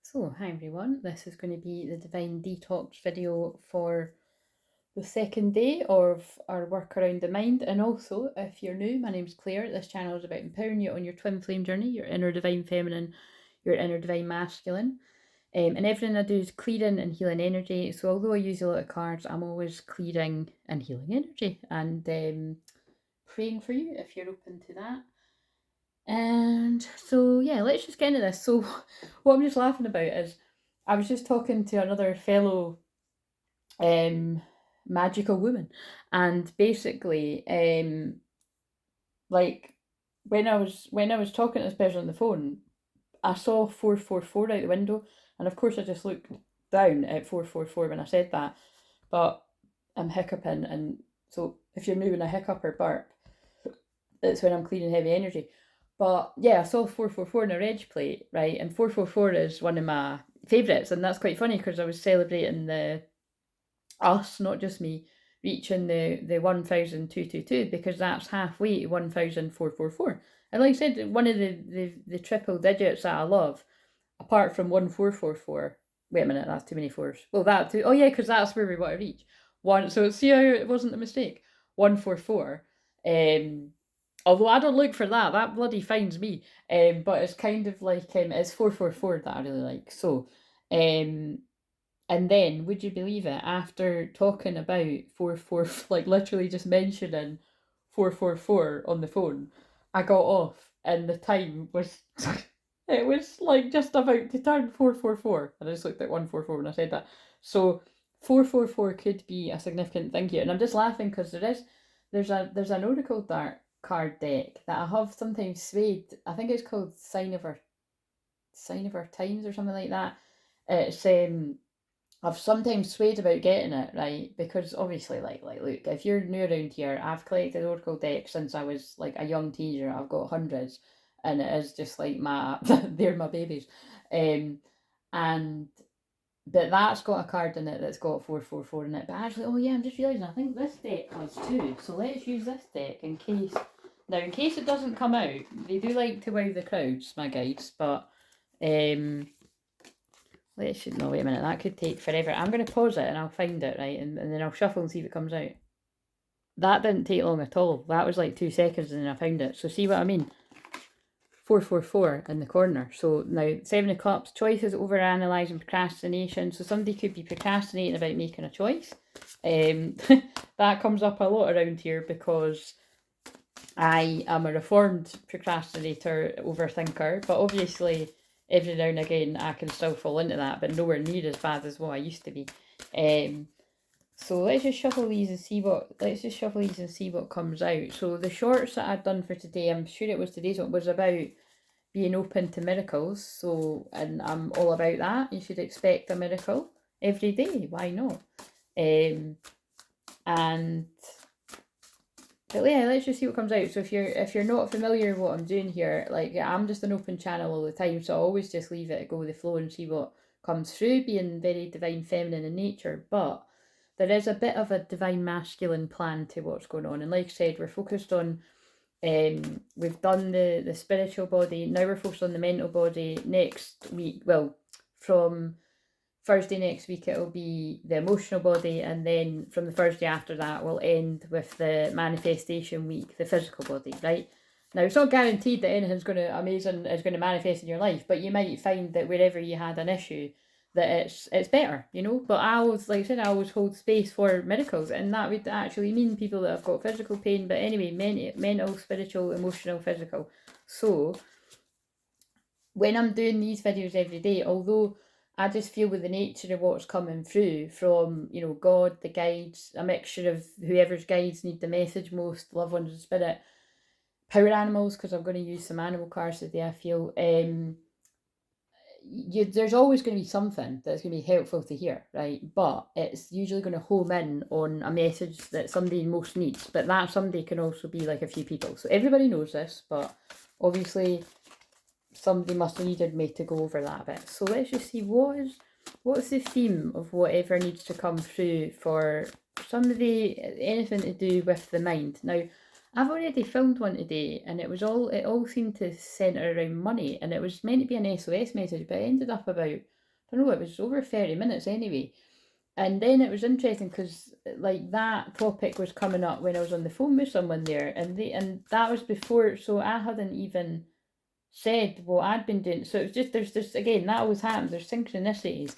So, hi everyone, this is going to be the Divine Detox video for the second day of our work around the mind. And also, if you're new, my name's Claire. This channel is about empowering you on your twin flame journey, your inner divine feminine, your inner divine masculine. And everything I do is clearing and healing energy. So, although I use a lot of cards, I'm always clearing and healing energy and praying for you if you're open to that. And so, yeah, let's just get into this. So, what I'm just laughing about is I was just talking to another fellow um, magical woman, and basically, like when I was talking to this person on the phone, I saw 444 out the window, and of course, I just looked down at 444 when I said that, but I'm hiccuping, and so if you're new when I hiccup or burp, it's when I'm clearing heavy energy. But yeah, I saw 444 in a reg plate, right? And 444 is one of my favourites, and that's quite funny because I was celebrating the us, not just me, reaching the 1,222 because that's halfway to 1,444. And like I said, one of the triple digits that I love, apart from 1444. Wait a minute, that's too many fours. Well, that too. Oh yeah, because that's where we want to reach. One. So see how it wasn't a mistake. 144. Although I don't look for that. That bloody finds me. But it's kind of like it's 444 that I really like. So, and then would you believe it? After talking about 44, like literally just mentioning 444 on the phone, I got off, and the time was it was like just about to turn 444, and I just looked at 144 when I said that. So 444 could be a significant thing here, and I'm just laughing because there's an oracle dark card deck that I have sometimes swayed. I think it's called Sign of Our Times or something like that. It's I've sometimes swayed about getting it, right? Because obviously, like, look, if you're new around here, I've collected Oracle decks since I was like a young teenager. I've got hundreds, and it is just like they're my babies. Um, and but that's got a card in it that's got 444 in it. But actually, oh yeah, I'm just realising I think this deck has two. So let's use this deck in case. Now, in case it doesn't come out, they do like to wow the crowds, my guides. But let's no wait a minute, that could take forever. I'm gonna pause it and I'll find it, right? And then I'll shuffle and see if it comes out. That didn't take long at all. That was like 2 seconds and then I found it. So see what I mean? 444 in the corner. So now 7 of Cups, choices, over analysing, procrastination. So somebody could be procrastinating about making a choice. That comes up a lot around here because I am a reformed procrastinator, overthinker, but obviously every now and again I can still fall into that, but nowhere near as bad as what I used to be. So let's just shuffle these and see what comes out. So the shorts that I've done for today, I'm sure it was today's one, was about being open to miracles. So, and I'm all about that. You should expect a miracle every day. Why not? And but yeah, let's just see what comes out. So if you're not familiar with what I'm doing here, like I'm just an open channel all the time, so I always just leave it go with the flow and see what comes through, being very divine feminine in nature. But there is a bit of a divine masculine plan to what's going on. And like I said, we're focused on we've done the spiritual body, now we're focused on the mental body. Next week, well, from Thursday next week it'll be the emotional body, and then from the Thursday after that we'll end with the manifestation week, the physical body, right? Now it's not guaranteed that anything's amazing is going to manifest in your life, but you might find that wherever you had an issue that it's better, you know. But I always, like I said, I always hold space for miracles, and that would actually mean people that have got physical pain, but anyway, mental, spiritual, emotional, physical. So when I'm doing these videos every day, although I just feel with the nature of what's coming through from, you know, God, the guides, a mixture of whoever's guides need the message most, loved ones and spirit, power animals, because I'm going to use some animal cards today, I feel. There's always going to be something that's going to be helpful to hear, right? But it's usually going to home in on a message that somebody most needs. But that somebody can also be like a few people. So everybody knows this, but obviously somebody must have needed me to go over that a bit. So let's just see what's the theme of whatever needs to come through for somebody, anything to do with the mind. Now, I've already filmed one today, and it all seemed to centre around money, and it was meant to be an SOS message, but it ended up about I don't know, it was over 30 minutes anyway. And then it was interesting because like that topic was coming up when I was on the phone with someone there, and that was before, so I hadn't even said what I'd been doing. So it's just there's again, that always happens. There's synchronicities.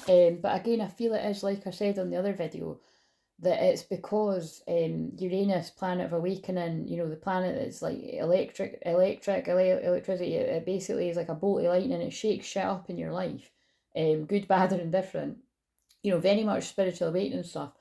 But again, I feel it is like I said on the other video, that it's because Uranus, planet of awakening, you know, the planet that's like electricity. It basically is like a bolt of lightning. It shakes shit up in your life, good, bad, or indifferent. You know, very much spiritual awakening stuff.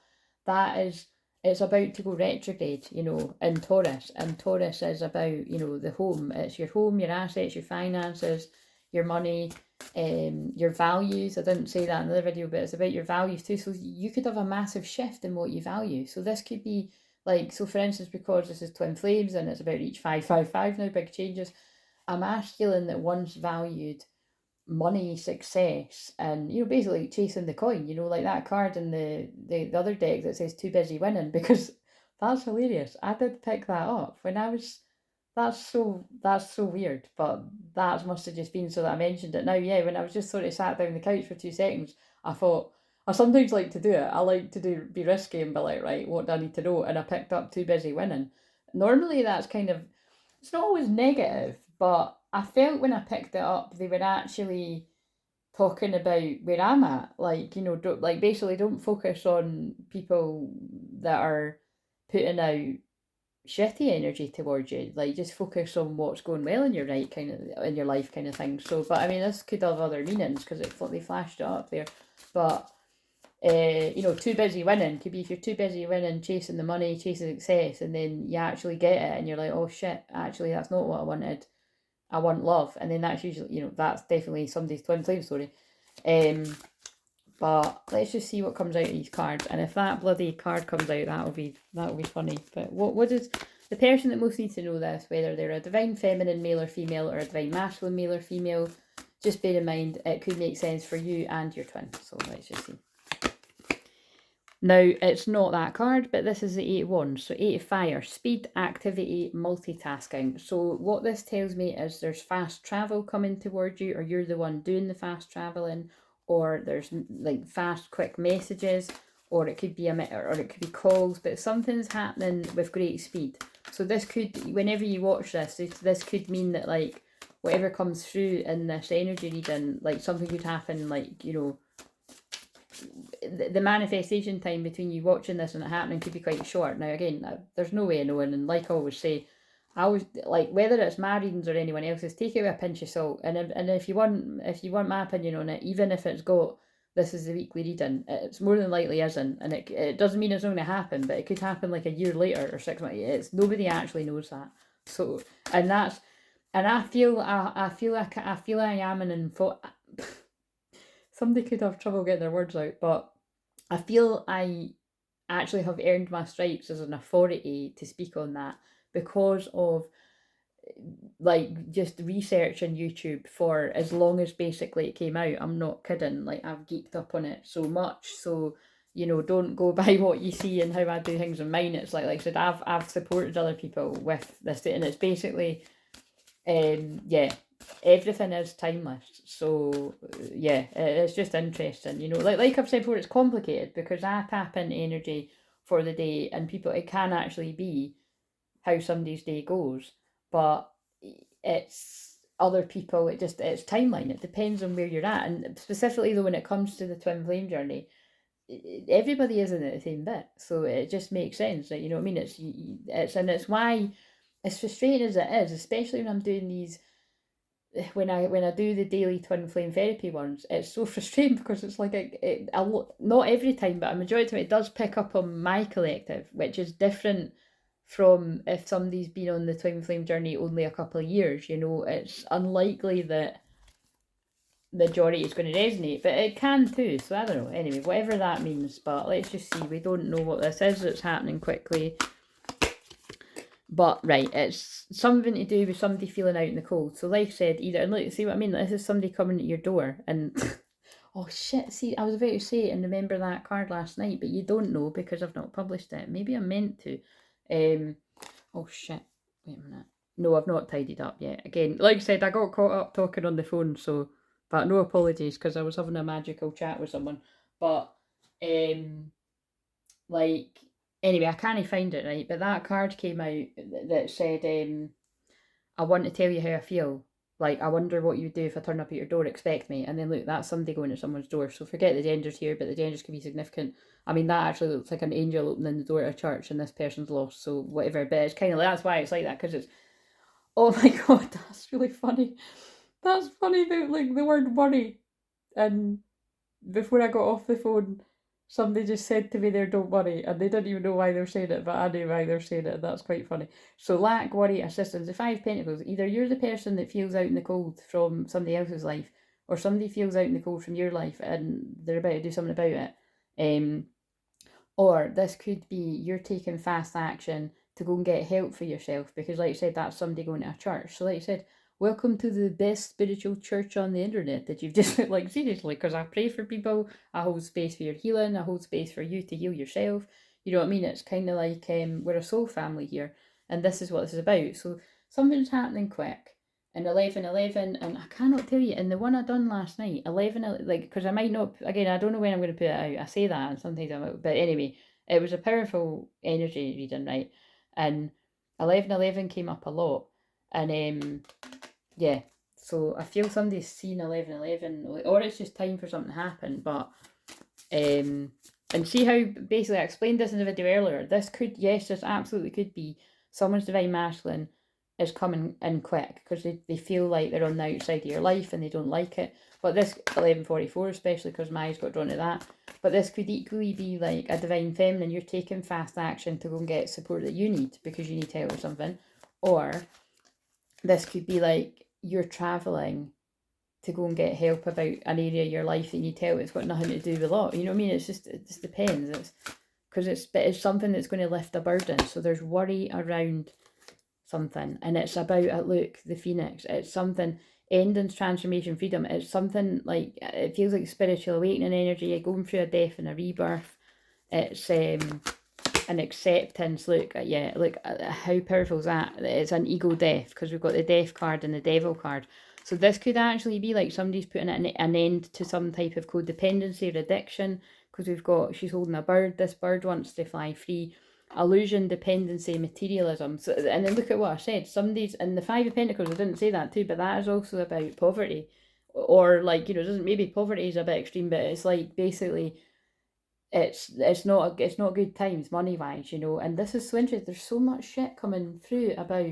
That is, it's about to go retrograde, you know, in Taurus. And Taurus is about, you know, the home. It's your home, your assets, your finances, your money, your values. I didn't say that in the other video, but it's about your values too. So you could have a massive shift in what you value. So this could be like, so for instance, because this is twin flames and it's about each 555 now, big changes. A masculine that once valued money, success, and, you know, basically chasing the coin, you know, like that card in the other deck that says too busy winning, because that's hilarious. I did pick that up when I was, that's so weird, but that must have just been so that I mentioned it now. Yeah, when I was just sort of sat down on the couch for 2 seconds, I thought, I sometimes like to do it. I like to be risky and be like, right, what do I need to know? And I picked up too busy winning. Normally that's kind of, it's not always negative, but I felt when I picked it up, they were actually talking about where I'm at. Like, you know, don't, like basically don't focus on people that are putting out shitty energy towards you. Like, just focus on what's going well in your right kind of in your life kind of thing. So, but I mean, this could have other meanings because they flashed it up there, but. You know, too busy winning could be if you're too busy winning, chasing the money, chasing success, and then you actually get it, and you're like, oh shit, actually that's not what I wanted. I want love, and then that's usually, you know, that's definitely somebody's twin flame story. But let's just see what comes out of these cards, and if that bloody card comes out, that'll be funny. But what is the person that most needs to know this, whether they're a divine feminine male or female, or a divine masculine male or female, just bear in mind it could make sense for you and your twin. So let's just see. Now, it's not that card, but this is the 8 of Wands. So 8 of Fire, speed, activity, multitasking. So what this tells me is there's fast travel coming towards you, or you're the one doing the fast traveling, or there's like fast, quick messages, or it could be or it could be calls, but something's happening with great speed. So this could, whenever you watch this could mean that like whatever comes through in this energy reading, like something could happen, like, you know, the manifestation time between you watching this and it happening could be quite short. Now, again, there's no way of knowing, and like I always say, I always like, whether it's my readings or anyone else's, take it with a pinch of salt. And if you want my opinion on it, even if it's got this is the weekly reading, it's more than likely isn't, and it doesn't mean it's not going to happen, but it could happen like a year later or 6 months. It's nobody actually knows that. So, and I feel like I am an info. Somebody could have trouble getting their words out, but I feel I actually have earned my stripes as an authority to speak on that because of like just research on YouTube for as long as basically it came out. I'm not kidding. Like, I've geeked up on it so much. So, you know, don't go by what you see and how I do things on mine. It's like I said, I've supported other people with this, and it's basically yeah, everything is timeless. So yeah, it's just interesting, you know, like I've said before, it's complicated because I tap into energy for the day, and people, it can actually be how somebody's day goes, but it's other people, it's timeline, it depends on where you're at. And specifically though, when it comes to the twin flame journey, everybody isn't at the same bit, so it just makes sense, like, you know what I mean? It's why as frustrating as it is, especially when I'm doing these, when I do the daily twin flame therapy ones, it's so frustrating because it's like not every time, but a majority of the time it does pick up on my collective, which is different from if somebody's been on the twin flame journey only a couple of years. You know, it's unlikely that the majority is going to resonate, but it can too. So I don't know. Anyway, whatever that means, but let's just see. We don't know what this is that's happening quickly. But right, it's something to do with somebody feeling out in the cold. So like I said, either, and look, see what I mean? This is somebody coming to your door and oh shit, see, I was about to say it and remember that card last night, but you don't know because I've not published it. Maybe I meant to. Oh shit, wait a minute. No, I've not tidied up yet. Again, like I said, I got caught up talking on the phone, so But no apologies, because I was having a magical chat with someone. But like, anyway, I can't find it, right? But that card came out that said, I want to tell you how I feel. Like, I wonder what you'd do if I turn up at your door, expect me. And then look, that's somebody going to someone's door. So forget the genders here, but the genders can be significant. I mean, that actually looks like an angel opening the door at a church and this person's lost. So whatever. But it's kind of like, that's why it's like that, because it's, oh my God, that's really funny. That's funny, like the word worry. And before I got off the phone, somebody just said to me there, don't worry, and they didn't even know why they were saying it, but I knew why they were saying it, and that's quite funny. So lack, worry, assistance, the Five of Pentacles. Either you're the person that feels out in the cold from somebody else's life, or somebody feels out in the cold from your life and they're about to do something about it. Or this could be you're taking fast action to go and get help for yourself, because like I said, that's somebody going to a church. So like I said, welcome to the best spiritual church on the internet that you've just, like, seriously, because I pray for people, I hold space for your healing, I hold space for you to heal yourself. You know what I mean? It's kind of like we're a soul family here, and this is what this is about. So something's happening quick. And 11:11, and I cannot tell you, and the one I done last night, 11, like, because I might not, again, I don't know when I'm going to put it out. I say that, and sometimes I'm out, but anyway, it was a powerful energy reading, right? And 11:11 came up a lot, and yeah, so I feel somebody's seen 11:11, or it's just time for something to happen. But and see how basically I explained this in the video earlier. This could, yes, this absolutely could be someone's divine masculine is coming in quick because they feel like they're on the outside of your life and they don't like it. But this 11:44, especially because my eyes got drawn to that. But this could equally be like a divine feminine. You're taking fast action to go and get support that you need because you need help or something. Or this could be like you're traveling to go and get help about an area of your life that you need help. It's got nothing to do with law. You know what I mean? It just depends. It's because it's something that's going to lift a burden. So there's worry around something, and it's about look, the phoenix. It's something endings, transformation, freedom. It's something like it feels like spiritual awakening energy. You're going through a death and a rebirth. It's an acceptance. Look, yeah, look, how powerful is that? It's an ego death because we've got the death card and the devil card. So this could actually be like somebody's putting an end to some type of codependency or addiction, because we've got, she's holding a bird. This bird wants to fly free. Illusion, dependency, materialism. So, and then look at what I said. Somebody's in the Five of Pentacles. I didn't say that too, but that is also about poverty, or like, you know, doesn't, maybe poverty is a bit extreme, but it's like basically it's not good times money wise, you know. And this is so interesting. There's so much shit coming through about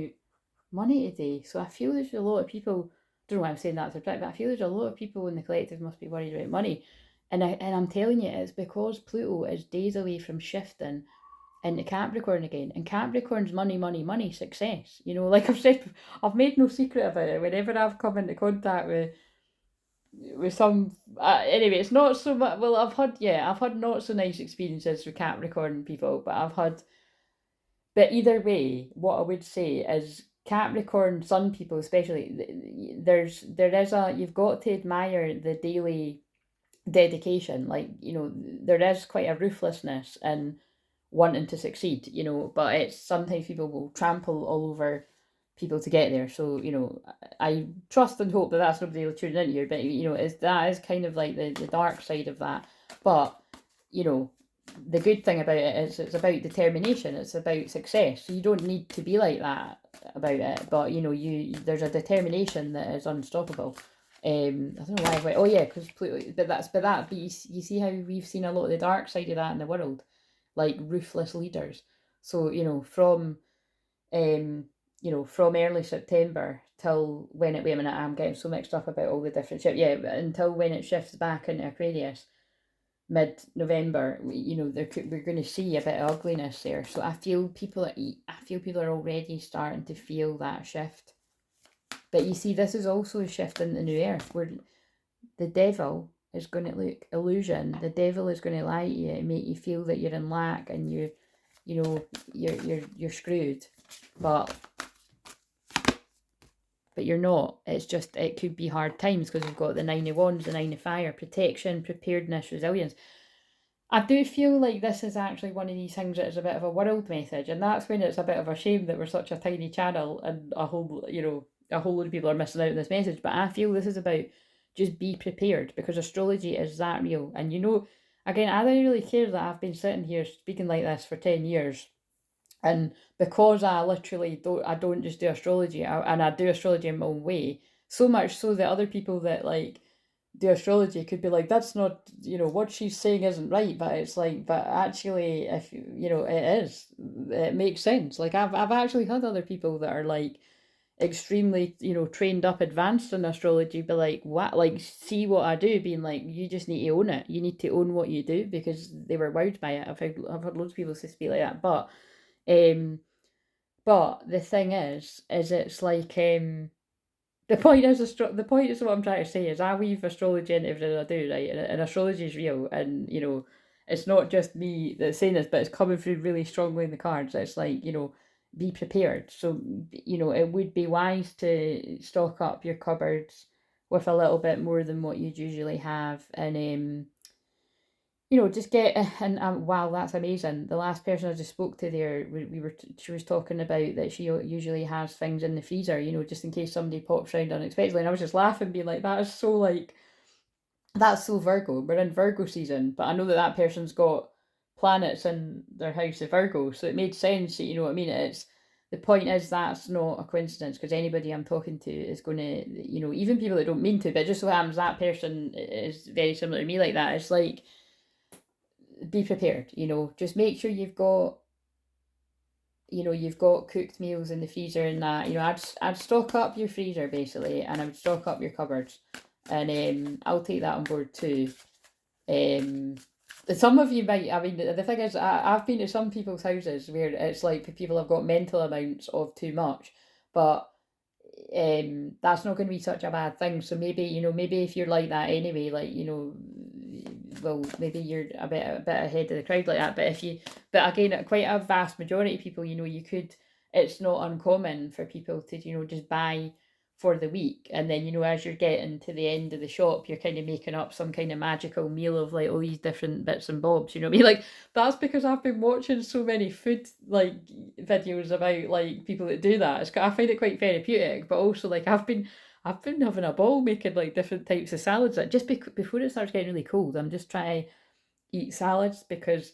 money today. So I feel there's a lot of people. I don't know why I'm saying that to but I feel there's a lot of people in the collective must be worried about money, and I'm telling you, it's because Pluto is days away from shifting into Capricorn again, and Capricorn's money, money, money, success. You know, like I've said, I've made no secret about it. Whenever I've come into contact with some, anyway, it's not so much. Well, I've had not so nice experiences with Capricorn people, but but either way, what I would say is Capricorn Sun people, especially, there is you've got to admire the daily dedication. Like, you know, there is quite a ruthlessness in wanting to succeed, you know, but it's sometimes people will trample all over people to get there. So, you know, I trust and hope that that's nobody tuning in here, but, you know, that is kind of like the dark side of that. But, you know, the good thing about it is it's about determination, it's about success. So you don't need to be like that about it, but, you know, there's a determination that is unstoppable. I don't know why I went, oh yeah, because but you see how we've seen a lot of the dark side of that in the world, like ruthless leaders. So, you know, from early September till when it, wait a minute, I'm getting so mixed up about all the different shifts. Yeah, until when it shifts back into Aquarius, mid-November, you know, we're going to see a bit of ugliness there. So I feel people are already starting to feel that shift. But you see, this is also a shift in the new earth where the devil is going to look illusion. The devil is going to lie to you and make you feel that you're in lack and you're screwed. But you're not. It's just, it could be hard times because we've got the Nine of Wands, the Nine of Fire, protection, preparedness, resilience. I do feel like this is actually one of these things that is a bit of a world message, and that's when it's a bit of a shame that we're such a tiny channel and a whole load of people are missing out on this message. But I feel this is about just be prepared, because astrology is that real. And you know, again, I don't really care that I've been sitting here speaking like this for 10 years. And because I don't just do astrology, and I do astrology in my own way, so much so that other people that like do astrology could be like, that's not, you know, what she's saying isn't right. But it's like, but actually, if you know, it is, it makes sense. Like I've actually had other people that are like extremely, you know, trained up, advanced in astrology, be like, what, like, see what I do, being like, you just need to own it. You need to own what you do, because they were wowed by it. I've heard loads of people say speak like that. Um, but the thing is it's like the point is what I'm trying to say is I weave astrology into everything I do, right? And astrology is real, and you know, it's not just me that's saying this, but it's coming through really strongly in the cards. It's like, you know, be prepared. So you know, it would be wise to stock up your cupboards with a little bit more than what you'd usually have, and you know, just get, and wow, that's amazing. The last person I just spoke to there, she was talking about that she usually has things in the freezer, you know, just in case somebody pops round unexpectedly. And I was just laughing, being like, that is so like, that's so Virgo. We're in Virgo season, but I know that that person's got planets in their house of Virgo, so it made sense. You know what I mean? It's the point is that's not a coincidence, because anybody I'm talking to is going to, you know, even people that don't mean to, but it just so happens that person is very similar to me like that. It's like, be prepared, you know, just make sure you've got, you know, you've got cooked meals in the freezer, and that, you know, I'd stock up your freezer basically, and I would stock up your cupboards, and I'll take that on board too. um some of you might, I mean, the thing is, I've been to some people's houses where it's like people have got mental amounts of too much, but that's not going to be such a bad thing. So maybe, you know, maybe if you're like that anyway, like, you know, well, maybe you're a bit ahead of the crowd like that. But if you, but again, quite a vast majority of people, you know, you could, it's not uncommon for people to, you know, just buy for the week, and then, you know, as you're getting to the end of the shop, you're kind of making up some kind of magical meal of like all these different bits and bobs, you know what I mean? Like, that's because I've been watching so many food like videos about like people that do that. I find it quite therapeutic, but also like I've been having a ball making like different types of salads. Like, just before it starts getting really cold, I'm just trying to eat salads, because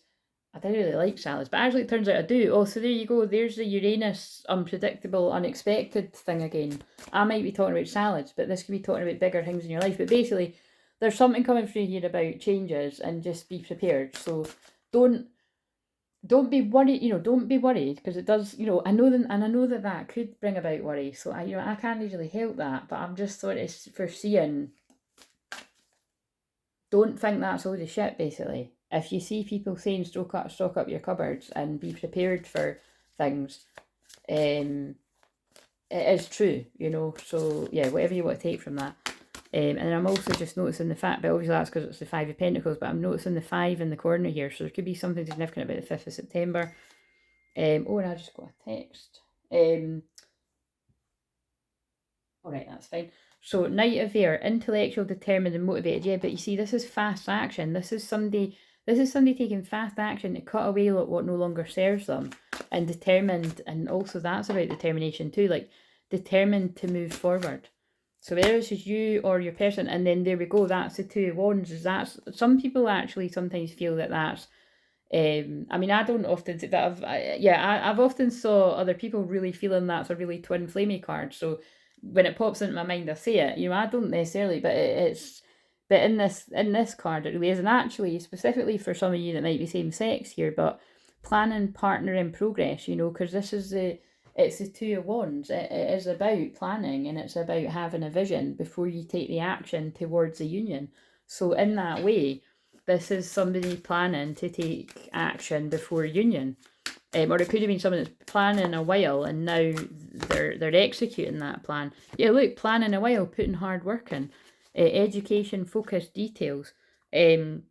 I don't really like salads, but actually it turns out I do. Oh, so there you go. There's the Uranus unpredictable, unexpected thing again. I might be talking about salads, but this could be talking about bigger things in your life. But basically, there's something coming through here about changes, and just be prepared. So don't don't be worried, you know, don't be worried, because it does, you know, I know that, and I know that that could bring about worry. So I, you know, I can't usually help that, but I'm just sort of foreseeing, don't think that's all the shit, basically. If you see people saying stock up your cupboards and be prepared for things, it is true, you know. So yeah, whatever you want to take from that. And then I'm also just noticing the fact, but obviously that's because it's the Five of Pentacles, but I'm noticing the 5 in the corner here, so there could be something significant about the 5th of September. Oh, and I just got a text. All right, that's fine. So, Knight of Air, intellectual, determined, and motivated. Yeah, but you see, this is fast action. This is somebody. This is somebody taking fast action to cut away what no longer serves them, and determined, and also that's about determination too. Like, determined to move forward. So whether this is you or your person, and then there we go. That's the Two of Wands. Is that's some people actually sometimes feel that that's. I mean, I don't often that I've often saw other people really feeling that's a really twin flamey card. So when it pops into my mind, I say it. You know, I don't necessarily, but it's but in this card it really is, and actually specifically for some of you that might be same sex here, but planning partner in progress. You know, because this is it's the Two of Wands. It is about planning, and it's about having a vision before you take the action towards a union. So in that way, this is somebody planning to take action before union. Or it could have been someone that's planning a while and now they're executing that plan. Yeah, look, planning a while, putting hard work in, education, focused details, and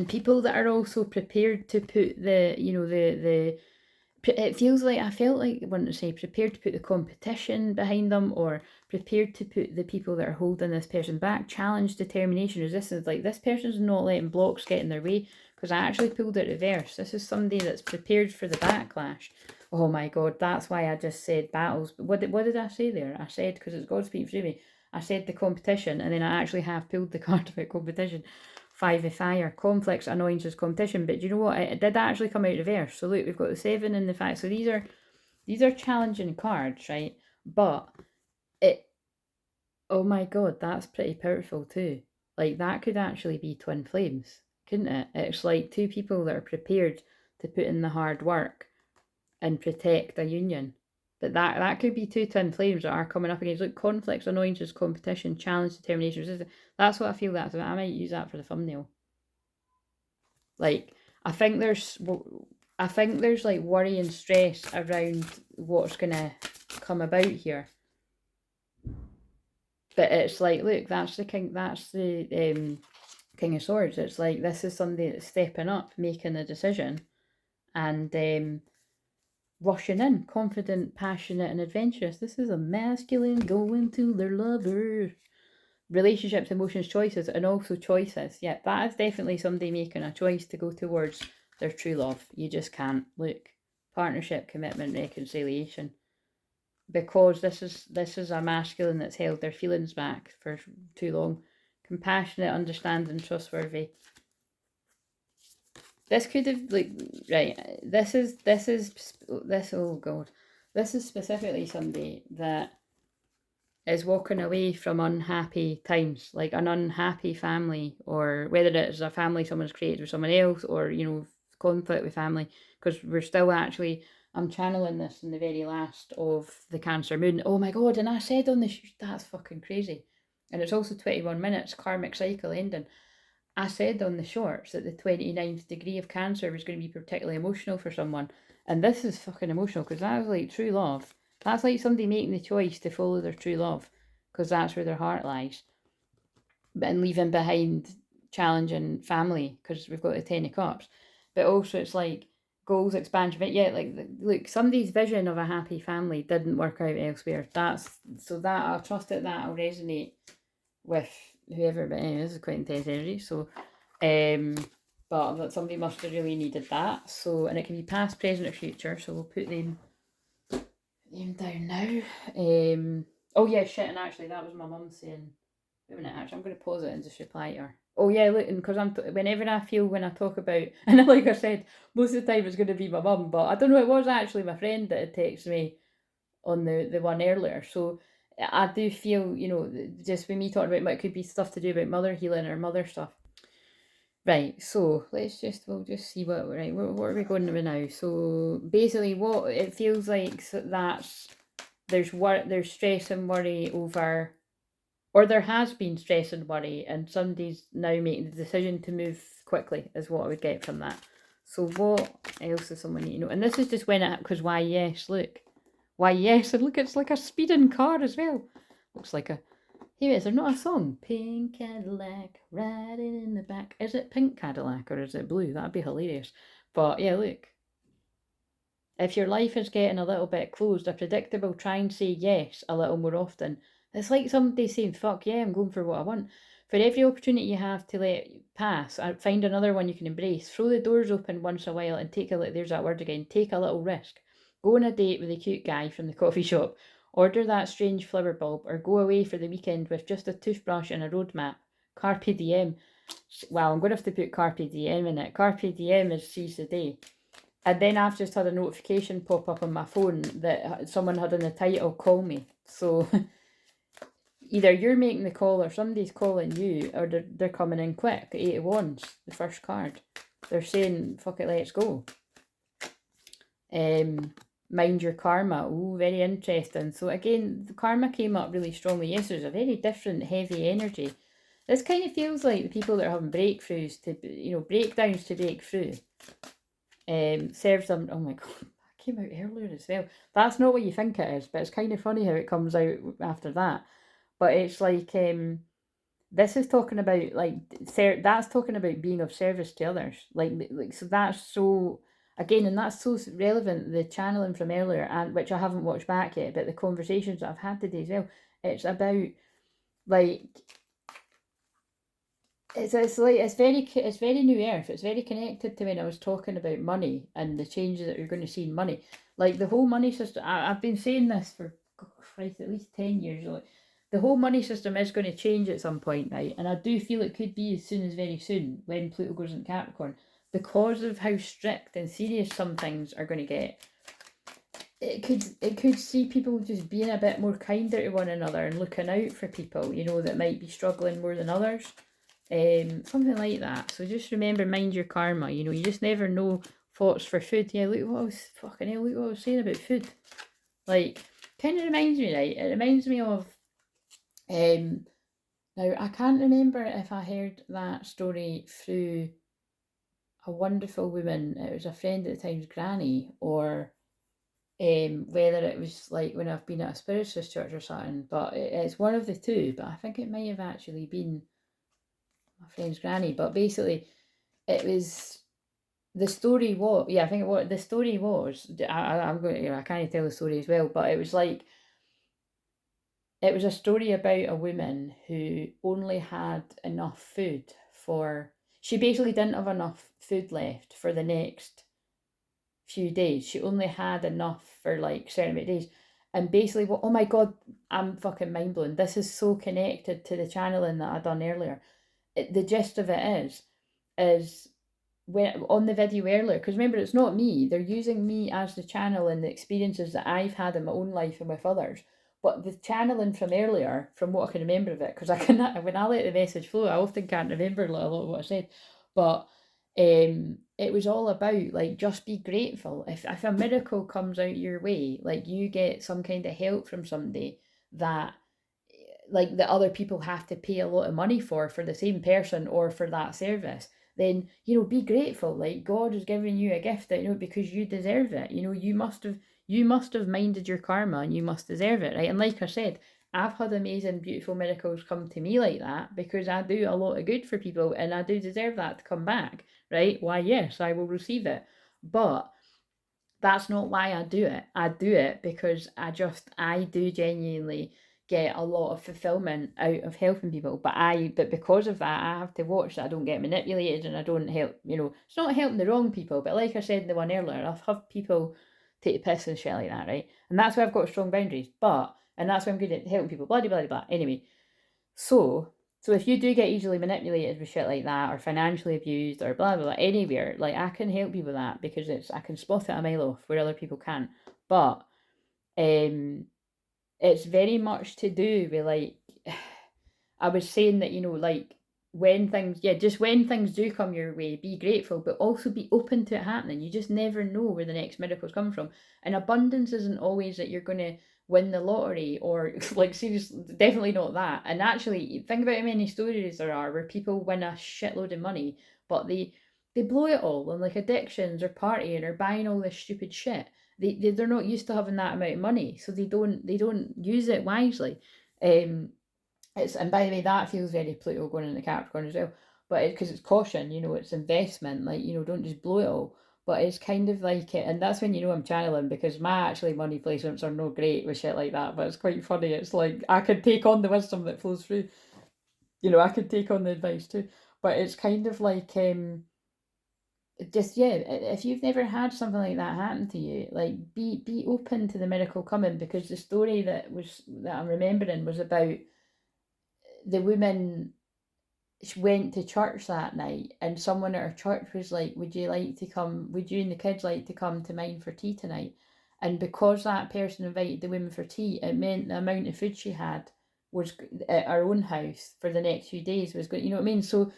people that are also prepared to put the, you know, the it feels like, I felt like I want to say prepared to put the competition behind them, or prepared to put the people that are holding this person back, challenge, determination, resistance. Like, this person's not letting blocks get in their way, because I actually pulled it reverse. This is somebody that's prepared for the backlash. Oh my god, that's why I just said battles. What did I say there? I said, because it's God speaking through me, I said the competition, and then I actually have pulled the card about competition. 5 of fire, conflicts, annoyances, competition. But do you know what? It did actually come out reverse. So look, we've got the 7 and the 5. So these are challenging cards, right? But it, oh my god, that's pretty powerful too. Like, that could actually be twin flames, couldn't it? It's like two people that are prepared to put in the hard work and protect a union. But that could be two twin flames that are coming up against, look, conflicts, annoyances, competition, challenge, determination, resistance. That's what I feel that's about. I might use that for the thumbnail. Like, I think there's like worry and stress around what's gonna come about here. But it's like, look, that's the king of swords. It's like, this is somebody that's stepping up, making a decision, and rushing in, confident, passionate, and adventurous. This is a masculine going to their lover. Relationships, emotions, choices, and also choices. Yeah, that is definitely somebody making a choice to go towards their true love. You just can't. Look, partnership, commitment, reconciliation. Because this is a masculine that's held their feelings back for too long. Compassionate, understanding, trustworthy. This could have, like, right, this oh god. This is specifically somebody that is walking away from unhappy times, like an unhappy family, or whether it's a family someone's created with someone else, or, conflict with family, because we're still actually, I'm channeling this in the very last of the Cancer moon. Oh my god, and I said on the that's fucking crazy. And it's also 21 minutes, karmic cycle ending. I said on the shorts that the 29th degree of Cancer was going to be particularly emotional for someone. And this is fucking emotional, because that was like true love. That's like somebody making the choice to follow their true love, because that's where their heart lies. And leaving behind challenging family, because we've got the 10 of Cups. But also it's like goals, expansion. But yeah, like, look, somebody's vision of a happy family didn't work out elsewhere. That I'll trust that'll resonate with whoever, but anyway, this is quite intense energy. So, but that somebody must have really needed that. So, and it can be past, present, or future. So we'll put them down now. Oh yeah, shit, and actually that was my mum saying. Wait a minute, actually, I'm going to pause it and just reply to her. Oh yeah, look, because whenever I feel when I talk about, and like I said, most of the time it's going to be my mum, but I don't know, it was actually my friend that had texted me on the one earlier. So I do feel, just with me talking about, it could be stuff to do about mother healing or mother stuff. Right, so we'll just see what are we going with now? So basically, what it feels like, there's stress and worry over, or there has been stress and worry, and somebody's now making the decision to move quickly, is what I would get from that. So what else does someone need to know? And this is just because why yes, look. Why yes, and look, it's like a speeding car as well. Looks like a, here is there not a song? Pink Cadillac, riding in the back. Is it pink Cadillac or is it blue? That'd be hilarious. But yeah, look. If your life is getting a little bit closed, a predictable, try and say yes a little more often. It's like somebody saying, fuck yeah, I'm going for what I want. For every opportunity you have to let pass, find another one you can embrace. Throw the doors open once in a while and there's that word again, take a little risk. Go on a date with a cute guy from the coffee shop. Order that strange flower bulb, or go away for the weekend with just a toothbrush and a road map. Carpe diem. Wow, I'm going to have to put carpe diem in it. Carpe diem is seize the day. And then I've just had a notification pop up on my phone that someone had in the title, call me. So either you're making the call or somebody's calling you, or they're coming in quick. 8 of Wands, the first card. They're saying, fuck it, let's go. Mind your karma. Oh, very interesting. So again, the karma came up really strongly. Yes, there's a very different, heavy energy. This kind of feels like the people that are having breakthroughs breakdowns to break through. Serves them. Oh my god, that came out earlier as well. That's not what you think it is, but it's kind of funny how it comes out after that. But it's like, this is talking about, like, that's talking about being of service to others. Like so that's so, again, and that's so relevant, the channeling from earlier, and which I haven't watched back yet, but the conversations that I've had today as well. It's about, like, it's very new earth. It's very connected to when I was talking about money and the changes that you're going to see in money. Like the whole money system. I've been saying this for Christ, at least 10 years. Like, the whole money system is going to change at some point, right? And I do feel it could be as soon as very soon when Pluto goes in Capricorn, because of how strict and serious some things are going to get. It could see people just being a bit more kinder to one another and looking out for people, you know, that might be struggling more than others. Something like that. So just remember, mind your karma. You know, you just never know. Thoughts for food. Yeah, look what I was fucking hell. Look what I was saying about food. Like, kind of reminds me, right? It reminds me of. Now I can't remember if I heard that story through a wonderful woman. It was a friend at the time's granny, or whether it was like when I've been at a spiritualist church or something. But it's one of the two. But I think it might have actually been my friend's granny. But basically, it was. The story was, yeah, I think what the story was. I'm going to, I can't tell the story as well, but it was like, it was a story about a woman who only had enough food for, she basically didn't have enough food left for the next few days. She only had enough for like certain amount of days. And basically, what, oh my God, I'm fucking mind blown. This is so connected to the channeling that I done earlier. The gist of it is when on the video earlier, because remember, it's not me, they're using me as the channel and the experiences that I've had in my own life and with others. But the channeling from earlier, from what I can remember of it, because I cannot, when I let the message flow, I often can't remember a lot of what I said. But it was all about like, just be grateful. If a miracle comes out your way, like you get some kind of help from somebody that like the other people have to pay a lot of money for the same person or for that service, then, you know, be grateful. Like, God has given you a gift that, you know, because you deserve it. You know, you must have minded your karma and you must deserve it, right? And like I said, I've had amazing, beautiful miracles come to me like that because I do a lot of good for people and I do deserve that to come back, right? Why, yes, I will receive it. But that's not why I do it. I do it because I do genuinely get a lot of fulfillment out of helping people. But because of that, I have to watch that I don't get manipulated and I don't help, you know, it's not helping the wrong people. But like I said in the one earlier, I've had people take the piss and shit like that, right? And that's why I've got strong boundaries. And that's why I'm good at helping people, blah, blah, blah, blah. Anyway, so if you do get easily manipulated with shit like that, or financially abused, or blah blah blah anywhere, like I can help you with that because I can spot it a mile off where other people can't. But it's very much to do with like I was saying that, you know, like when things, yeah, just when things do come your way, be grateful, but also be open to it happening. You just never know where the next miracle's coming from. And abundance isn't always that you're going to win the lottery or like seriously, definitely not that. And actually, think about how many stories there are where people win a shitload of money, but they blow it all on like addictions or partying or buying all this stupid shit. They're not used to having that amount of money, so they don't use it wisely. And by the way, that feels very Pluto going into Capricorn as well. But because it's caution, you know, it's investment. Like, you know, don't just blow it all. But it's kind of like it, and that's when you know I'm channeling because my actually money placements are no great with shit like that. But it's quite funny. It's like I could take on the wisdom that flows through. You know, I could take on the advice too. But it's kind of like just yeah. If you've never had something like that happen to you, like be open to the miracle coming because the story that I'm remembering was about the woman went to church that night and someone at her church was like, would you and the kids like to come to mine for tea tonight? And because that person invited the women for tea, it meant the amount of food she had was at our own house for the next few days was good, you know what I mean? So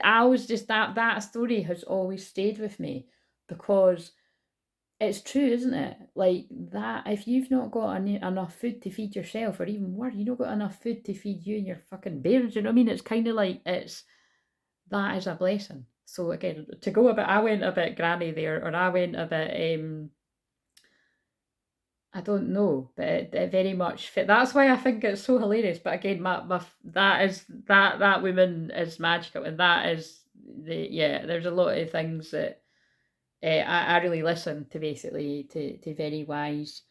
I was just that story has always stayed with me because it's true, isn't it? Like that, if you've not got enough food to feed yourself, or even worse, you don't got enough food to feed you and your fucking bears, you know what I mean? It's kind of like, that is a blessing. So again, to go a bit, I went a bit granny there, or I went a bit, I don't know, but it very much fit. That's why I think it's so hilarious. But again, that woman is magical, and that is there's a lot of things that I really listen to basically to very wise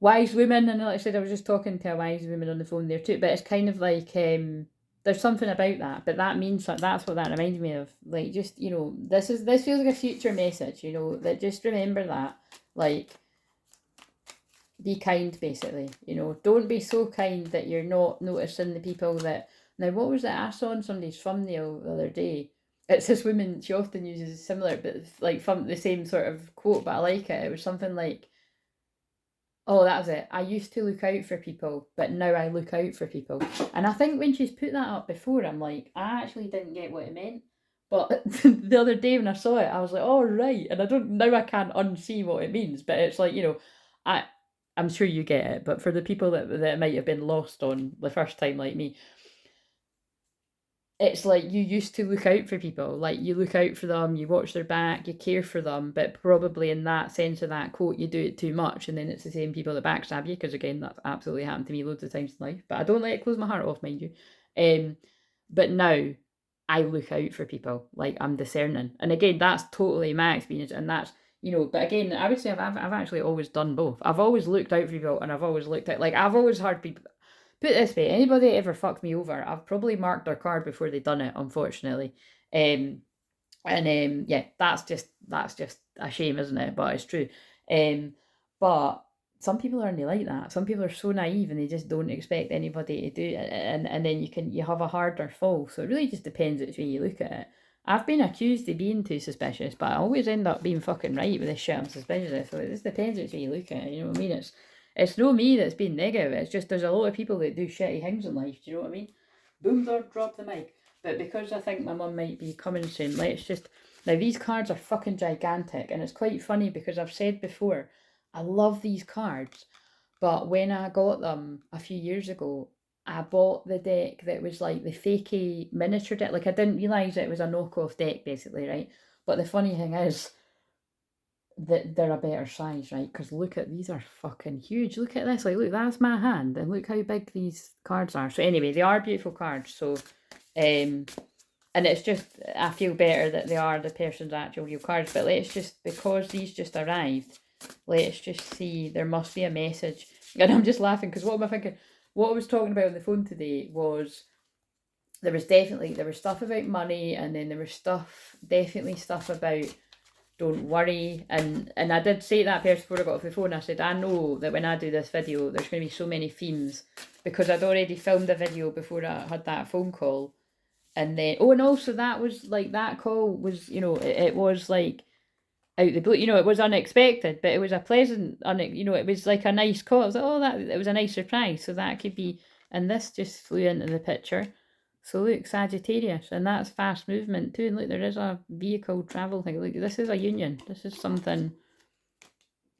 women, and like I said, I was just talking to a wise woman on the phone there too. But it's kind of like there's something about that, but that means that's what that reminds me of. Like just you know, this feels like a future message. You know that just remember that like be kind, basically. You know, don't be so kind that you're not noticing the people that. Now, what was it? I saw on somebody's thumbnail the other day. It's this woman. She often uses similar, but like from the same sort of quote, but I like it. It was something like, "Oh, that was it. I used to look out for people, but now I look out for people." And I think when she's put that up before, I'm like, I actually didn't get what it meant. But the other day when I saw it, I was like, "Oh right," and I don't now. I can't unsee what it means, but it's like, you know, I I'm sure you get it. But for the people that might have been lost on the first time, like me, it's like you used to look out for people. Like you look out for them, you watch their back, you care for them, but probably in that sense of that quote, you do it too much, and then it's the same people that backstab you. Because again, that's absolutely happened to me loads of times in life. But I don't let it close my heart off, mind you. But now I look out for people. Like I'm discerning, and again, that's totally my experience, and that's, you know. But again, I would say I've actually always done both. I've always looked out for people, and I've always looked out. Like I've always heard people. Put it this way, anybody that ever fucked me over, I've probably marked their card before they done it, unfortunately. Um, yeah, that's just a shame, isn't it? But it's true. Um, but some people aren't like that. Some people are so naive and they just don't expect anybody to do it, and then you have a harder fall. So it really just depends which way you look at it. I've been accused of being too suspicious, but I always end up being fucking right with this shit I'm suspicious of. So it just depends which way you look at it. You know what I mean? It's no me that's being negative. It's just there's a lot of people that do shitty things in life. Do you know what I mean? Boom, dog, drop the mic. But because I think my mum might be coming soon, let's just. Now, these cards are fucking gigantic, and it's quite funny because I've said before, I love these cards, but when I got them a few years ago, I bought the deck that was like the fakey miniature deck. Like, I didn't realise it was a knockoff deck, basically, right? But the funny thing is, that they're a better size, right? Because look at these are fucking huge. Look at this, like look, that's my hand, and look how big these cards are. So anyway, they are beautiful cards. So, and it's just I feel better that they are the person's actual real cards. But let's just because these just arrived, let's just see. There must be a message, and I'm just laughing because what am I thinking? What I was talking about on the phone today was there was stuff about money, and then there was definitely stuff about don't worry. And I did say to that person before I got off the phone, I said, I know that when I do this video, there's going to be so many themes because I'd already filmed a video before I had that phone call. And then, oh, and also that was like, that call was, you know, it was like out the blue, you know, it was unexpected, but it was a pleasant, you know, it was like a nice call. I was like, oh, it was a nice surprise. So that could be, and this just flew into the picture. So look, Sagittarius, and that's fast movement too. And look, there is a vehicle travel thing. Look, this is a union. This is something,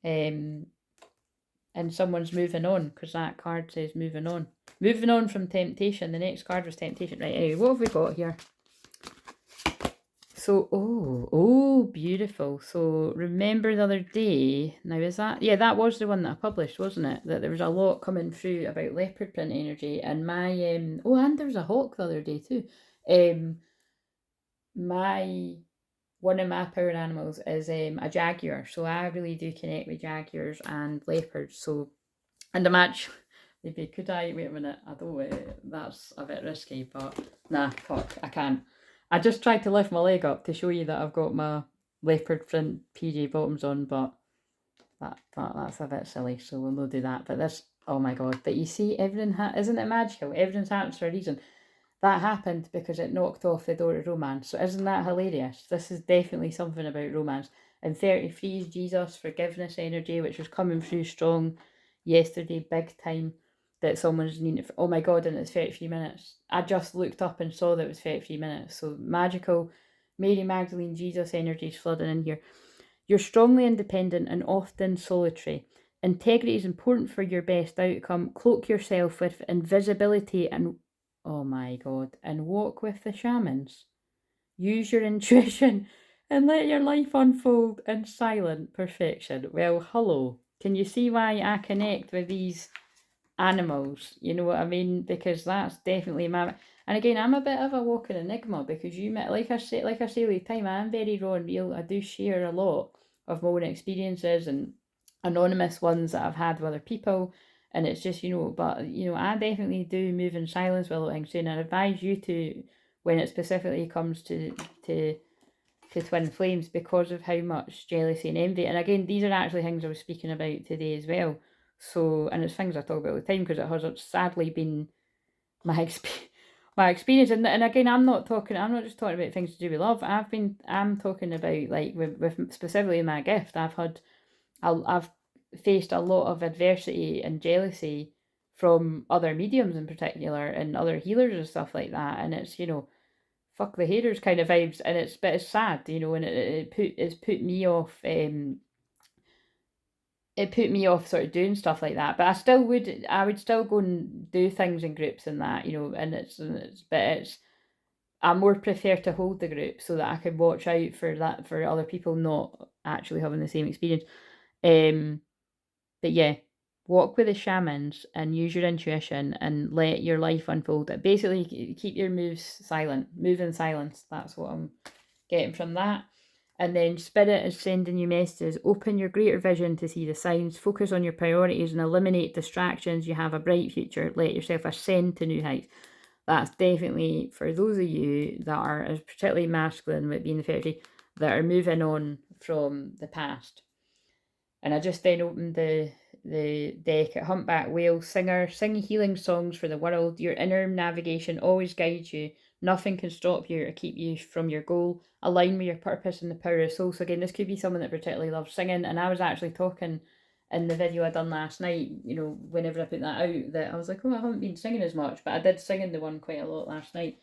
and someone's moving on because that card says moving on. Moving on from temptation. The next card was temptation. Right, anyway, what have we got here? So, oh, beautiful. So, remember the other day, now is that, yeah, that was the one that I published, wasn't it? That there was a lot coming through about leopard print energy, and my, oh, and there was a hawk the other day too. One of my power animals is a jaguar, so I really do connect with jaguars and leopards. So, and I'm actually, maybe could I, wait a minute, I don't, that's a bit risky, but nah, fuck, I can't. I just tried to lift my leg up to show you that I've got my leopard print PJ bottoms on, but that's a bit silly, so we'll not do that. But this, oh my god, but you see, everything, isn't it magical? Everything's happened for a reason. That happened because it knocked off the door to romance. So isn't that hilarious? This is definitely something about romance. And 33 is Jesus, forgiveness energy, which was coming through strong yesterday, big time. That someone's needing, oh my god, and it's 33 minutes. I just looked up and saw that it was 33 minutes. So magical Mary Magdalene Jesus energy is flooding in here. You're strongly independent and often solitary. Integrity is important for your best outcome. Cloak yourself with invisibility and, oh my god, and walk with the shamans. Use your intuition and let your life unfold in silent perfection. Well, hello. Can you see why I connect with these animals? You know what I mean? Because that's definitely my. And again, I'm a bit of a walking enigma because like I say all the time, I'm very raw and real. I do share a lot of my own experiences and anonymous ones that I've had with other people. And it's just, but, I definitely do move in silence with a lot of things too. And I advise you to, when it specifically comes to twin flames, because of how much jealousy and envy. And again, these are actually things I was speaking about today as well. So, and it's things I talk about all the time because it has sadly been my my experience. And again, I'm not just talking about things to do with love. I'm talking about like with specifically my gift. I've faced a lot of adversity and jealousy from other mediums in particular and other healers and stuff like that. And it's, fuck the haters kind of vibes. And but it's sad, and it's put me off. It put me off sort of doing stuff like that. But I would still go and do things in groups and that, but I more prefer to hold the group so that I can watch out for other people not actually having the same experience. But yeah, walk with the shamans and use your intuition and let your life unfold. Basically, keep your moves silent. Move in silence. That's what I'm getting from that. And then spirit is sending you messages. Open your greater vision to see the signs. Focus on your priorities and eliminate distractions. You have a bright future. Let yourself ascend to new heights. That's definitely for those of you that are, particularly masculine with being the 30, that are moving on from the past. And I just then opened the deck at Humpback Whale Singer. Sing healing songs for the world. Your inner navigation always guides you. Nothing can stop you or keep you from your goal. Align with your purpose and the power of soul. So again, this could be someone that particularly loves singing. And I was actually talking in the video I done last night, whenever I put that out, that I was like, oh, I haven't been singing as much, but I did sing in the one quite a lot last night.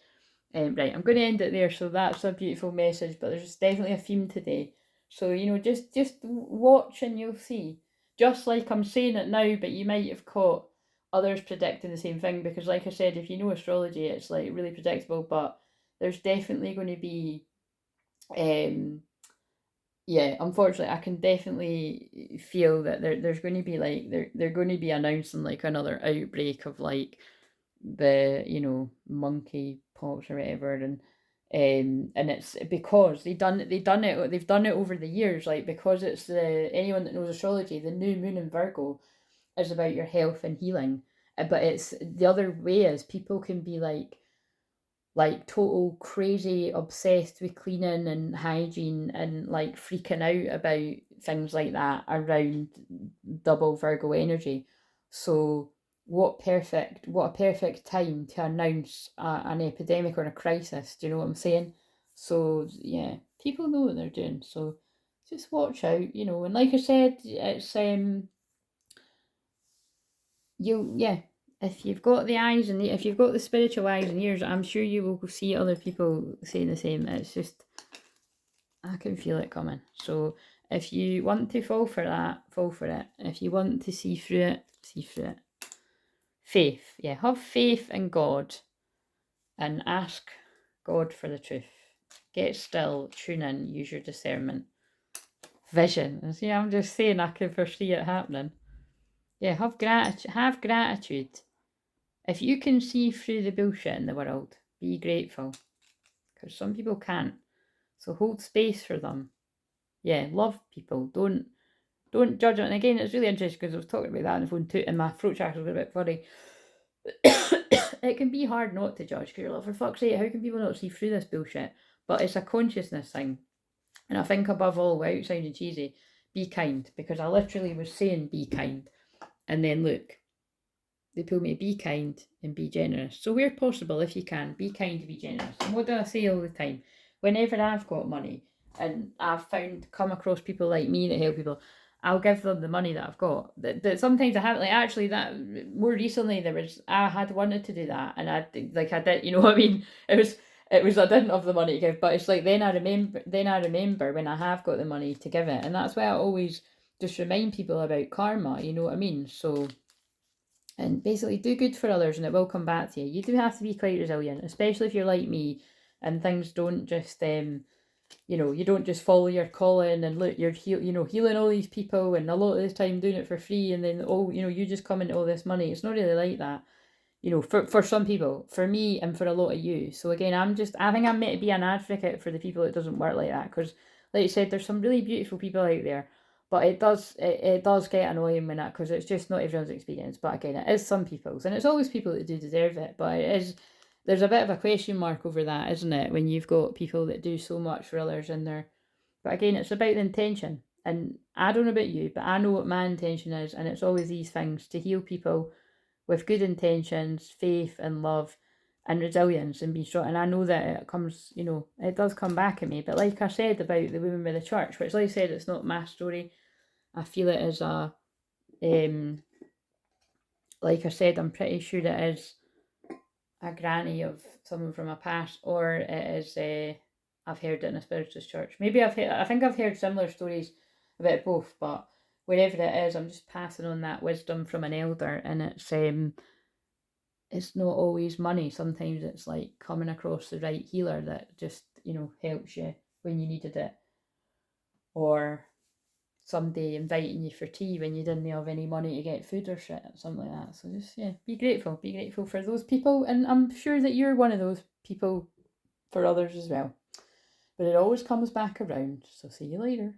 Right, I'm going to end it there. So that's a beautiful message, but there's definitely a theme today. So, just watch and you'll see. Just like I'm saying it now, but you might have caught others predicting the same thing because, like I said, if you know astrology, it's like really predictable, but there's definitely going to be, yeah, unfortunately, I can definitely feel that there's going to be like, they're going to be announcing like another outbreak of like the monkey pox or whatever, and it's because they've done it over the years, like because it's anyone that knows astrology, the new moon in Virgo is about your health and healing, but it's the other way is people can be like total crazy obsessed with cleaning and hygiene and like freaking out about things like that around double Virgo energy. So what a perfect time to announce an epidemic or a crisis. Do you know what I'm saying? So yeah, people know what they're doing. So just watch out, and like I said, it's yeah, if you've got the eyes and if you've got the spiritual eyes and ears, I'm sure you will see other people saying the same. It's just, I can feel it coming. So if you want to fall for that, fall for it. If you want to see through it, see through it. Faith, yeah, have faith in God and ask God for the truth. Get still, tune in, use your discernment. Vision, see, I'm just saying I can foresee it happening. Yeah, have gratitude. If you can see through the bullshit in the world, be grateful. Because some people can't. So hold space for them. Yeah, love people. Don't judge it. And again, it's really interesting because I was talking about that on the phone too, and my throat chakra was a bit funny. It can be hard not to judge because you're like, for fuck's sake, how can people not see through this bullshit? But it's a consciousness thing. And I think above all, without sounding cheesy, be kind. Because I literally was saying be kind. And then look, they told me to be kind and be generous. So where possible, if you can, be kind and be generous. And what do I say all the time? Whenever I've got money and I've come across people like me that help people, I'll give them the money that I've got. That sometimes I haven't, like actually that more recently I had wanted to do that and I did, you know what I mean? It was I didn't have the money to give, but it's like then I remember when I have got the money to give it. And that's why I always just remind people about karma, you know what I mean? So, and basically do good for others and it will come back to you. You do have to be quite resilient, especially if you're like me and things don't just you don't just follow your calling and look, you're healing all these people and a lot of this time doing it for free and then you just come into all this money. It's not really like that, for some people, for me and for a lot of you. So again, I think I'm meant to be an advocate for the people that doesn't work like that, because like you said, there's some really beautiful people out there, but it does get annoying when that, because it's just not everyone's experience. But again, it is some people's, and it's always people that do deserve it, but there's a bit of a question mark over that, isn't it, when you've got people that do so much for others but again, it's about the intention. And I don't know about you, but I know what my intention is, and it's always these things to heal people with good intentions, faith and love and resilience and being strong. And I know that it comes, it does come back at me. But like I said about the women with the church, which, like I said, it's not my story. I feel it as like I said, I'm pretty sure it is a granny of someone from my past, or it is, I've heard it in a spiritualist church. Maybe I think I've heard similar stories about both, but wherever it is, I'm just passing on that wisdom from an elder, and it's not always money. Sometimes it's like coming across the right healer that just, helps you when you needed it, or somebody inviting you for tea when you didn't have any money to get food or shit, something like that. So just, be grateful for those people, and I'm sure that you're one of those people for others as well. But it always comes back around. So see you later.